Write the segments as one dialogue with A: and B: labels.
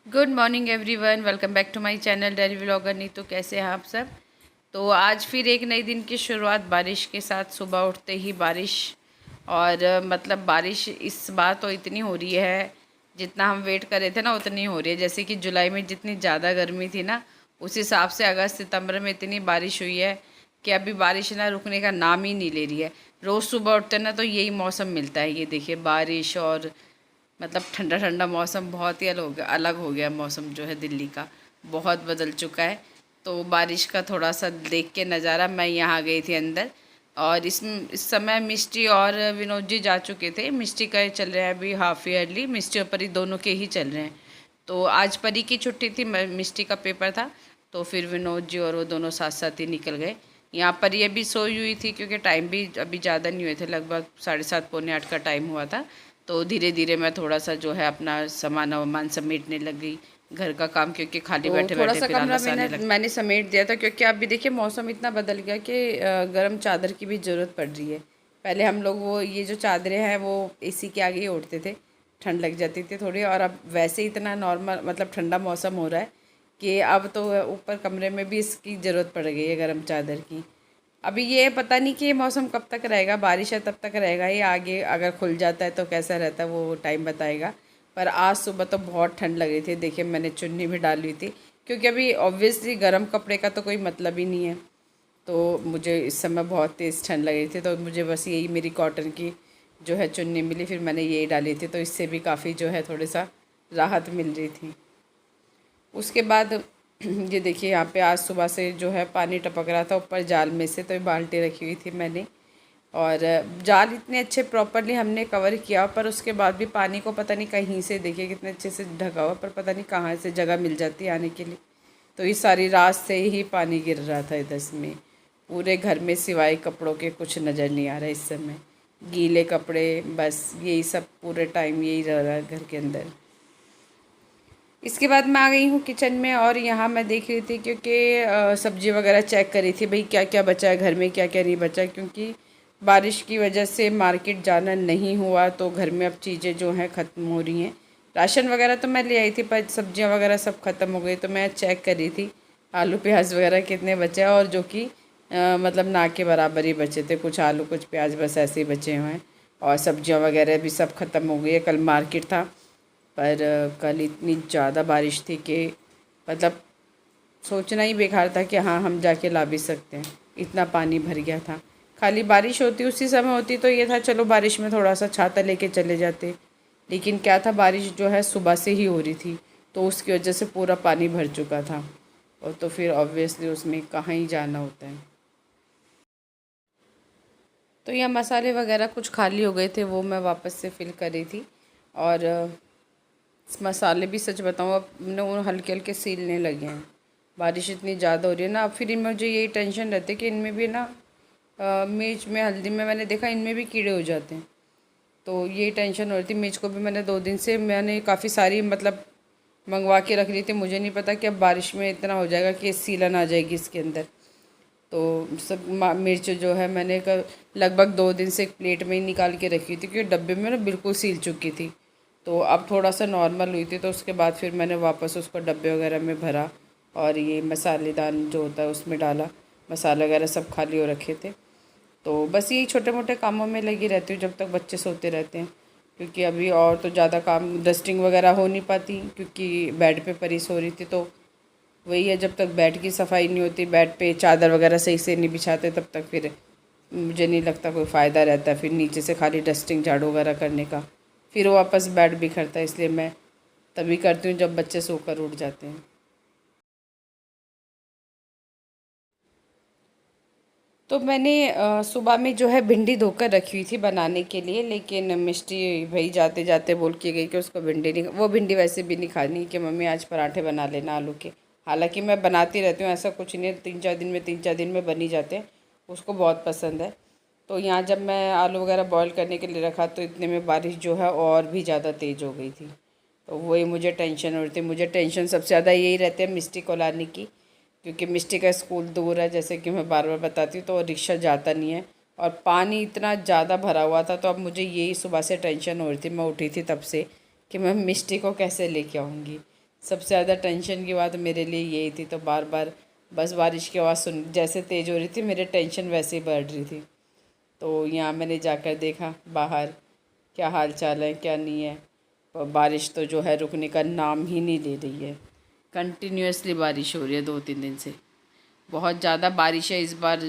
A: Good morning everyone, welcome back to my channel daily vlogger Neetu. कैसे हैं आप सब। तो आज फिर एक नई दिन की शुरुआत बारिश के साथ। सुबह उठते ही बारिश। और मतलब बारिश इस बार तो इतनी हो रही है, जितना हम वेट कर रहे थे ना उतनी हो रही है। जैसे कि जुलाई में जितनी ज़्यादा गर्मी थी ना, उस हिसाब से अगस्त सितंबर में इतनी बारिश हुई है कि अभी बारिश ना रुकने का नाम ही नहीं ले रही है। रोज़ सुबह उठते ना तो यही मौसम मिलता है। ये देखिए बारिश और मतलब ठंडा ठंडा मौसम, बहुत ही अलग हो गया मौसम जो है दिल्ली का, बहुत बदल चुका है। तो बारिश का थोड़ा सा देख के नज़ारा, मैं यहाँ गई थी अंदर। और इस समय मिष्टी और विनोद जी जा चुके थे। मिष्टी का चल रहा है अभी हाफ ईयरली, मिष्टी और परी दोनों के ही चल रहे हैं। तो आज परी की छुट्टी थी, मिष्टी का पेपर था। तो फिर विनोद जी और वो दोनों साथ साथ ही निकल गए। यहाँ पर ये भी सोई हुई थी क्योंकि टाइम भी अभी ज़्यादा नहीं हुए थे, लगभग 7:30 पौने 8 का टाइम हुआ था। तो धीरे धीरे मैं थोड़ा सा जो है अपना सामान वामान समेटने लग गई, घर का काम, क्योंकि खाली
B: तो
A: बैठे
B: थोड़ा
A: बैठे
B: सा
A: फिर
B: कमरा
A: आलस
B: मैंने
A: आने लगता।
B: मैंने समेट दिया था, क्योंकि अभी देखिए मौसम इतना बदल गया कि गर्म चादर की भी ज़रूरत पड़ रही है। पहले हम लोग वो ये जो चादरें हैं वो एसी के आगे ही ओढ़ते थे, ठंड लग जाती थी थोड़ी। और अब वैसे ही इतना नॉर्मल मतलब ठंडा मौसम हो रहा है कि अब तो ऊपर कमरे में भी इसकी ज़रूरत पड़ गई है गर्म चादर की। अभी ये पता नहीं कि ये मौसम कब तक रहेगा, बारिश है तब तक रहेगा, ये आगे अगर खुल जाता है तो कैसा रहता है वो टाइम बताएगा। पर आज सुबह तो बहुत ठंड लग रही थी। देखिए मैंने चुन्नी भी डाली थी, क्योंकि अभी ऑब्वियसली गर्म कपड़े का तो कोई मतलब ही नहीं है। तो मुझे इस समय बहुत तेज़ ठंड लग रही थी, तो मुझे बस यही मेरी कॉटन की जो है चुन्नी मिली, फिर मैंने यही डाली थी, तो इससे भी काफ़ी जो है थोड़ा सा राहत मिल रही थी। उसके बाद ये देखिए यहाँ पे आज सुबह से जो है पानी टपक रहा था ऊपर जाल में से, तो ये बाल्टी रखी हुई थी मैंने। और जाल इतने अच्छे प्रॉपरली हमने कवर किया, पर उसके बाद भी पानी को पता नहीं कहीं से, देखिए कितने अच्छे से ढका हुआ, पर पता नहीं कहाँ से जगह मिल जाती है आने के लिए। तो इस सारी रात से ही पानी गिर रहा था इधर में। पूरे घर में सिवाय कपड़ों के कुछ नज़र नहीं आ रहा इस समय। गीले कपड़े, बस यही सब पूरे टाइम यही रह रहा है घर के अंदर। इसके बाद मैं आ गई हूँ किचन में, और यहाँ मैं देख रही थी क्योंकि सब्ज़ी वगैरह चेक करी थी भाई क्या क्या बचा है घर में, क्या क्या नहीं बचा है, क्योंकि बारिश की वजह से मार्केट जाना नहीं हुआ, तो घर में अब चीज़ें जो हैं ख़त्म हो रही हैं। राशन वगैरह तो मैं ले आई थी, पर सब्जियाँ वगैरह सब ख़त्म हो गई, तो मैं चेक कर रही थी आलू प्याज वगैरह कितने बचे हैं, और जो कि मतलब ना के बराबर ही बचे थे, कुछ आलू कुछ प्याज बस ऐसे ही बचे हुए हैं। और सब्जियाँ वगैरह भी सब ख़त्म हो गई है। कल मार्केट था, पर कल इतनी ज़्यादा बारिश थी कि मतलब सोचना ही बेकार था कि हाँ हम जाके ला भी सकते हैं, इतना पानी भर गया था। खाली बारिश होती उसी समय होती तो ये था चलो बारिश में थोड़ा सा छाता लेके चले जाते, लेकिन क्या था बारिश जो है सुबह से ही हो रही थी, तो उसकी वजह से पूरा पानी भर चुका था, और तो फिर ऑब्वियसली उसमें कहाँ ही जाना होता है। तो यह मसाले वगैरह कुछ खाली हो गए थे, वो मैं वापस से फिल कर रही थी। और मसाले भी सच बताऊँ अब वो हल्के हल्के सीलने लगे हैं, बारिश इतनी ज़्यादा हो रही है ना। अब फिर इनमें मुझे यही टेंशन रहती है कि इनमें भी ना मिर्च में हल्दी में मैंने देखा इनमें भी कीड़े हो जाते हैं, तो यही टेंशन हो रही थी। मिर्च को भी मैंने 2 दिन से मैंने काफ़ी सारी मतलब मंगवा के रख ली थी, मुझे नहीं पता कि अब बारिश में इतना हो जाएगा कि सीलन आ जाएगी इसके अंदर। तो सब मिर्च जो है मैंने लगभग 2 दिन से एक प्लेट में ही निकाल के रखी थी, क्योंकि डब्बे में ना बिल्कुल सील चुकी थी। तो अब थोड़ा सा नॉर्मल हुई थी, तो उसके बाद फिर मैंने वापस उसको डब्बे वगैरह में भरा, और ये मसालेदान जो होता है उसमें डाला। मसाले वगैरह सब खाली हो रखे थे। तो बस यही छोटे मोटे कामों में लगी रहती हूँ जब तक बच्चे सोते रहते हैं, क्योंकि अभी और तो ज़्यादा काम डस्टिंग वगैरह हो नहीं पाती, क्योंकि बेड पे परी सो रही थी। तो वही है, जब तक बेड की सफाई नहीं होती, बेड पे चादर वगैरह सही से नहीं बिछाते, तब तक फिर मुझे नहीं लगता कोई फ़ायदा रहता है फिर नीचे से खाली डस्टिंग झाड़ू वगैरह करने का। फिर वो वापस बेड बिखरता है, इसलिए मैं तभी करती हूँ जब बच्चे सोकर उठ जाते हैं। तो मैंने सुबह में जो है भिंडी धोकर रखी हुई थी बनाने के लिए, लेकिन मिष्टी भाई जाते जाते बोल के गई कि उसको भिंडी नहीं, वो भिंडी वैसे भी नहीं खानी, कि मम्मी आज पराठे बना लेना आलू के। हालांकि मैं बनाती रहती हूँ, ऐसा कुछ नहीं है, 3-4 दिन में बन ही जाते हैं, उसको बहुत पसंद है। तो यहाँ जब मैं आलू वगैरह बॉईल करने के लिए रखा, तो इतने में बारिश जो है और भी ज़्यादा तेज़ हो गई थी। तो वही मुझे टेंशन हो रही थी। मुझे टेंशन सबसे ज़्यादा यही रहती है मिष्टी को लाने की, क्योंकि मिष्टी का स्कूल दूर है, जैसे कि मैं बार बार बताती हूँ, तो रिक्शा जाता नहीं है, और पानी इतना ज़्यादा भरा हुआ था। तो अब मुझे यही सुबह से टेंशन हो रही थी, मैं उठी थी तब से, कि मैं मिष्टी को कैसे लेके आऊँगी। सबसे ज़्यादा टेंशन की बात मेरे लिए यही थी। तो बार बार बस बारिश की आवाज़ सुन, जैसे तेज़ हो रही थी मेरे टेंशन वैसे ही बढ़ रही थी। तो यहाँ मैंने जाकर देखा बाहर क्या हाल चाल है क्या नहीं है। और बारिश तो जो है रुकने का नाम ही नहीं ले रही है। कंटिन्यूअसली बारिश हो रही है 2-3 दिन से। बहुत ज़्यादा बारिश है इस बार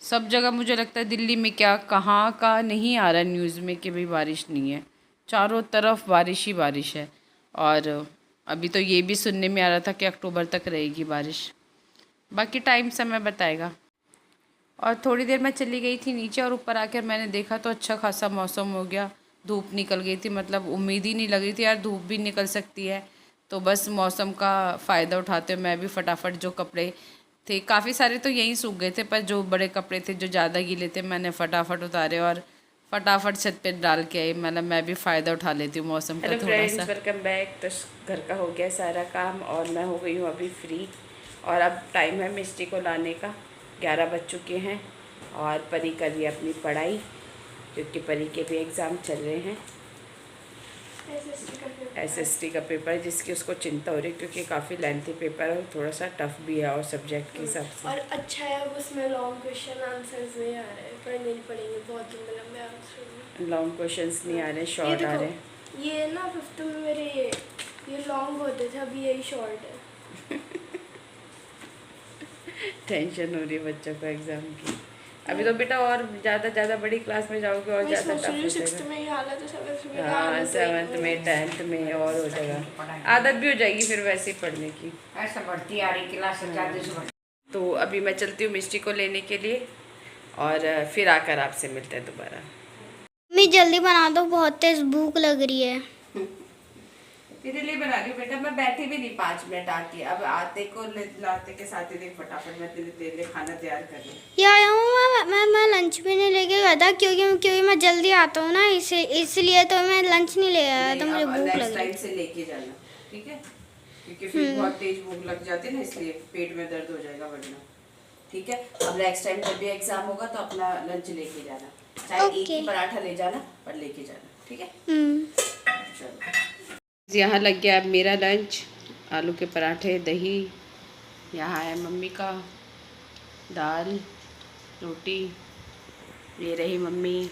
B: सब जगह। मुझे लगता है दिल्ली में क्या कहाँ का नहीं आ रहा न्यूज़ में कि भाई बारिश नहीं है। चारों तरफ बारिश ही बारिश है। और अभी तो ये भी सुनने में आ रहा था कि अक्टूबर तक रहेगी बारिश। बाकी टाइम समय बताएगा। और थोड़ी देर मैं चली गई थी नीचे और ऊपर आकर मैंने देखा तो अच्छा खासा मौसम हो गया। धूप निकल गई थी, मतलब उम्मीद ही नहीं लग रही थी यार धूप भी निकल सकती है। तो बस मौसम का फ़ायदा उठाते हुए मैं भी फटाफट जो कपड़े थे काफ़ी सारे तो यहीं सूख गए थे, पर जो बड़े कपड़े थे जो ज़्यादा गीले थे मैंने फटाफट उतारे और फटाफट छत पे डाल के आई। मतलब मैं भी फ़ायदा उठा लेती हूँ मौसम का थोड़ा सा। Hello friends, welcome back. तो घर का हो गया सारा काम और मैं हो गई हूँ अभी फ्री। और अब टाइम है मिस्टी को लाने का। 11 बज चुके हैं और परी कर रही है अपनी पढ़ाई, क्योंकि परी के भी एग्ज़ाम चल रहे हैं। एसएसटी का पेपर है जिसकी उसको चिंता हो रही है, क्योंकि काफ़ी लेंथी पेपर है, थोड़ा सा टफ भी है और सब्जेक्ट के हिसाब से।
C: और अच्छा है अब उसमें लॉन्ग क्वेश्चन आंसर्स नहीं आ रहे हैं, पढ़ने नहीं पड़ेंगे बहुत लंबे लंबे आंसर।
B: लॉन्ग क्वेश्चंस नहीं आ रहे, शॉर्ट आ रहे हैं।
C: ये ना 5th में मेरे ये लॉन्ग होते थे, अभी यही शॉर्ट है।
B: टेंशन हो रही है बच्चों को एग्ज़ाम की। अभी तो बेटा और ज़्यादा बड़ी क्लास में जाओगे और ज़्यादा टफ हो जाएगा।
C: 6th में ही हालत है, 7th में
B: हाँ 7th में 10th में और हो जाएगा। आदत भी हो जाएगी फिर वैसे ही पढ़ने की।
A: ऐसा बढ़ती आ रही क्लास ज़्यादा।
B: तो अभी मैं चलती हूँ मिस्टी को लेने के लिए और फिर आकर आपसे मिलते हैं दोबारा।
C: मम्मी जल्दी बना दो, बहुत तेज भूख लग रही है।
B: तेरे लिए बना रही हूँ बेटा, मैं बैठी भी नहीं 5 मिनट आके। अब आते को लाते के साथ ही देख फटाफट मैं तेरे लिए खाना तैयार कर रही हूँ।
C: यार मैं लंच भी नहीं लेके गया था, क्योंकि मैं जल्दी आता हूँ ना, इसलिए तो मैं लंच नहीं ले आया था। मुझे भूख लग रही
B: टाइम से लेके जाना, ठीक है? क्योंकि फिर बहुत तेज भूख लग जाती है ना, इसलिए पेट में दर्द हो जाएगा वरना। ठीक है, अब नेक्स्ट टाइम जब भी एग्जाम होगा तो अपना लंच लेके जाना, चाहे एक ही पराठा ले जाना पर लेके जाना, ठीक है? चलो, यहाँ लग गया अब मेरा लंच। आलू के पराठे, दही, यहाँ है मम्मी का दाल रोटी, ये रही मम्मी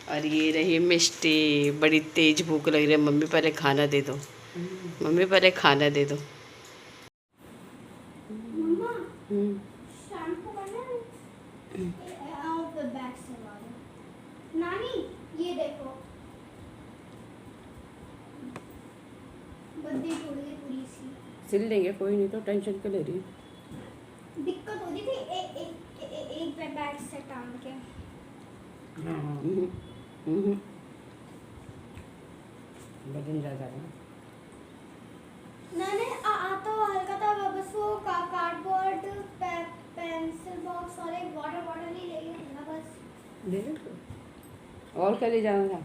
B: और ये रही मिष्टी। बड़ी तेज भूख लग रही है। मम्मी पहले खाना दे दो, मम्मी पहले खाना दे दो।
C: नानी ये देखो, गद्दी टूट गई पूरी सी।
B: सिल लेंगे, कोई नहीं, तो टेंशन क्यों ले रही है?
C: दिक्कत होती थी एक बैग से टांग के।
B: वजन ज़्यादा है
C: मैंने आता हुआ हल्का था, बस वो कार्डबोर्ड पेंसिल बॉक्स और एक वाटर बॉटल ही ले गया बस।
B: ले और क्या ले जाना था?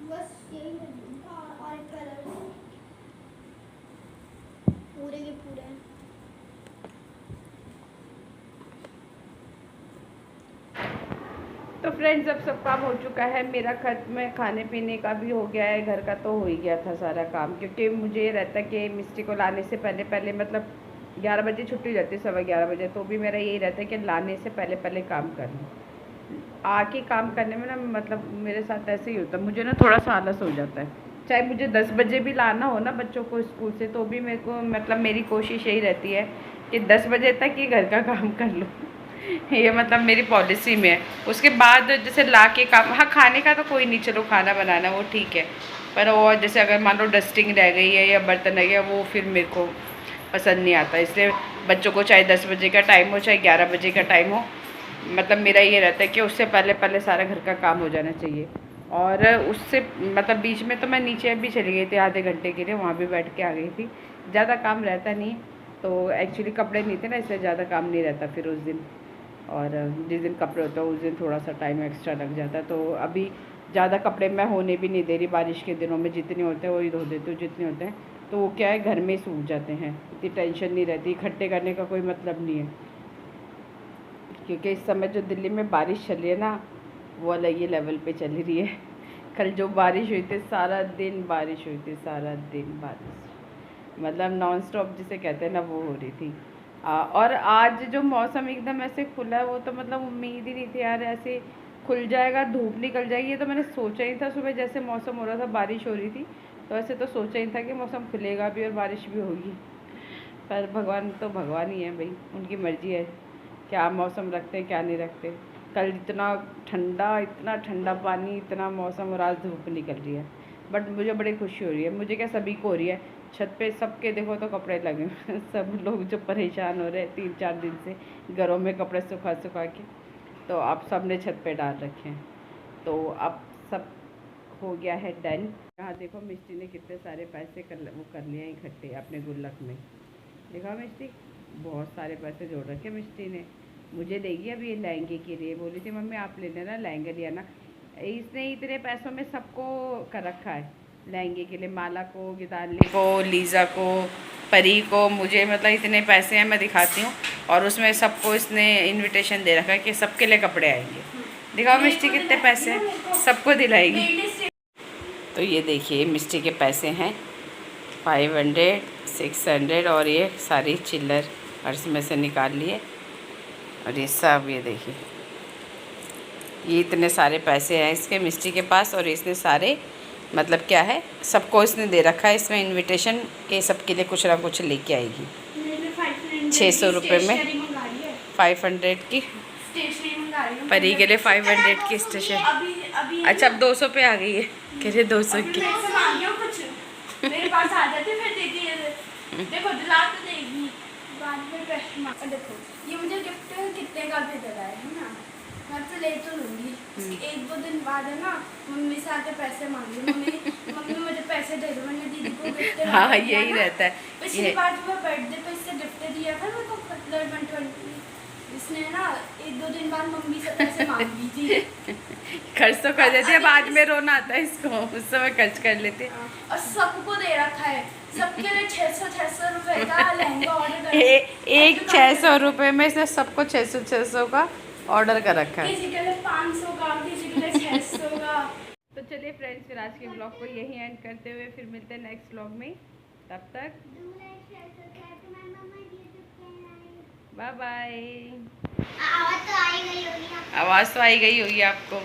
C: बस यही और कलर पूरे के पूरे।
B: तो फ्रेंड्स अब सब काम हो चुका है मेरा। खत्म, खाने पीने का भी हो गया है, घर का तो हो ही गया था सारा काम। क्योंकि मुझे ये रहता है कि मिस्टी को लाने से पहले मतलब 11 बजे छुट्टी हो जाती है, 11:15 बजे, तो भी मेरा यही रहता है कि लाने से पहले काम कर लूँ। आके काम करने में ना मतलब मेरे साथ ऐसे ही होता है, मुझे ना थोड़ा सा आलस हो जाता है। चाहे मुझे 10 बजे भी लाना हो ना बच्चों को स्कूल से, तो भी मेरे को मतलब मेरी कोशिश यही रहती है कि 10 बजे तक ही घर का काम कर लूँ। ये मतलब मेरी पॉलिसी में है। उसके बाद जैसे ला के काम, हाँ खाने का तो कोई नहीं, चलो खाना बनाना वो ठीक है, पर और जैसे अगर मान लो डस्टिंग रह गई है या बर्तन रह गया, वो फिर मेरे को पसंद नहीं आता। इसलिए बच्चों को चाहे 10 बजे का टाइम हो चाहे 11 बजे का टाइम हो, मतलब मेरा ये रहता है कि उससे पहले सारा घर का काम हो जाना चाहिए। और उससे मतलब बीच में तो मैं नीचे भी चली गई थी आधे घंटे के लिए, वहाँ भी बैठ के आ गई थी। ज़्यादा काम रहता नहीं, तो एक्चुअली कपड़े नहीं थे ना, इसलिए ज़्यादा काम नहीं रहता फिर उस दिन। और जिस दिन कपड़े होते हैं उस दिन थोड़ा सा टाइम एक्स्ट्रा लग जाता है। तो अभी ज़्यादा कपड़े मैं होने भी नहीं दे रही। बारिश के दिनों में जितने होते हैं वही धो देती हूँ, जितने होते हैं तो वो क्या है घर में सूख जाते हैं, इतनी टेंशन नहीं रहती। इकट्ठे करने का कोई मतलब नहीं है, क्योंकि इस समय जो दिल्ली में बारिश चल रही है ना, वो अलग ही लेवल पे चल रही है। कल जो बारिश हुई थी, सारा दिन बारिश हुई थी, सारा दिन बारिश, मतलब नॉन स्टॉप जिसे कहते हैं ना, वो हो रही थी। और आज जो मौसम एकदम ऐसे खुला है, वो तो मतलब उम्मीद ही नहीं थी यार ऐसे खुल जाएगा, धूप निकल जाएगी। ये तो मैंने सोचा ही था, सुबह जैसे मौसम हो रहा था, बारिश हो रही थी, तो ऐसे तो सोचा ही था कि मौसम खुलेगा भी और बारिश भी होगी। पर भगवान तो भगवान ही है भाई, उनकी मर्ज़ी है क्या मौसम रखते हैं क्या नहीं रखते। कल इतना ठंडा पानी, इतना मौसम, और आज धूप निकल रही है। बट मुझे बड़ी खुशी हो रही है, मुझे क्या सभी को हो रही है। छत पे सबके देखो तो कपड़े लगे हुए हैं। सब लोग जो परेशान हो रहे हैं 3-4 दिन से घरों में कपड़े सुखा के, तो अब सब ने छत पे डाल रखे हैं। तो अब सब हो गया है डन। यहाँ देखो मिस्टी ने कितने सारे पैसे वो कर लिए हैं इकट्ठे अपने गुल्लक में। देखा मिस्टी, बहुत सारे पैसे जोड़ रखे मिस्टी ने। मुझे देगी अभी ये लहंगे के लिए, बोली थी मम्मी आप ले लेना लहंगा लिया ना। इसने इतने पैसों में सबको कर रखा है लहंगे के लिए, माला को, गीतांजलि को, लीज़ा को, परी को, मुझे, मतलब इतने पैसे हैं, मैं दिखाती हूँ। और उसमें सबको इसने इनविटेशन दे रखा है कि सबके लिए कपड़े आएंगे। दिखाओ मिस्टी कितने पैसे हैं, सबको दिलाएगी। तो ये देखिए मिस्टी के पैसे हैं 500, 600, और ये सारी चिल्लर पर्स में से निकाल लिए। और ये सब, ये देखिए ये इतने सारे पैसे हैं इसके मिस्टी के पास, और इसने सारे, मतलब क्या है, सबको इसने दे रखा है इसमें इनविटेशन के सबके लिए कुछ ना कुछ लेके आएगी। 600 रुपये में 500 की परी के लिए 500 की स्टेशन। अच्छा अब 200 पे आ गई है, कह रहे 200 की।
C: मेरे पास आ जाते फिर देती है। देखो दिला तो देगी बाद में पैसे। देखो ये मुझे गिफ्ट कितने का भी दे रहा है ना, मैं तो ले तो लूँगी। 1-2 दिन बाद है ना, मम्मी से आके पैसे मांगी, मम्मी मुझे पैसे दे दो, मैंने दीदी को गिफ्ट।
B: हाँ यही रहता है।
C: पिछली बार मैं बर्थडे पे इससे गिफ्ट दिया था मेरे को, कटलर 120। इसने ना 1-2 दिन बाद मम्मी से पैसे मांगी थी।
B: खर्च तो कर देती है, बाद में रोना आता है इसको, उस समय खर्च कर लेते।
C: और सबको दे रखा है, सबके लिए 600 रुपए का लहंगा ऑर्डर
B: एक 600 रुपये में से सबको 600 का ऑर्डर कर रखा है।
C: किसी के लिए 500 का, किसी के लिए 600 का।
B: तो चलिए फ्रेंड्स, फिर आज के ब्लॉग को यही एंड करते हुए फिर मिलते हैं नेक्स्ट ब्लॉग में। तब तक बाय बाय।
C: आवाज़ तो आई गई होगी
B: आवाज़ तो आई गई होगी आपको।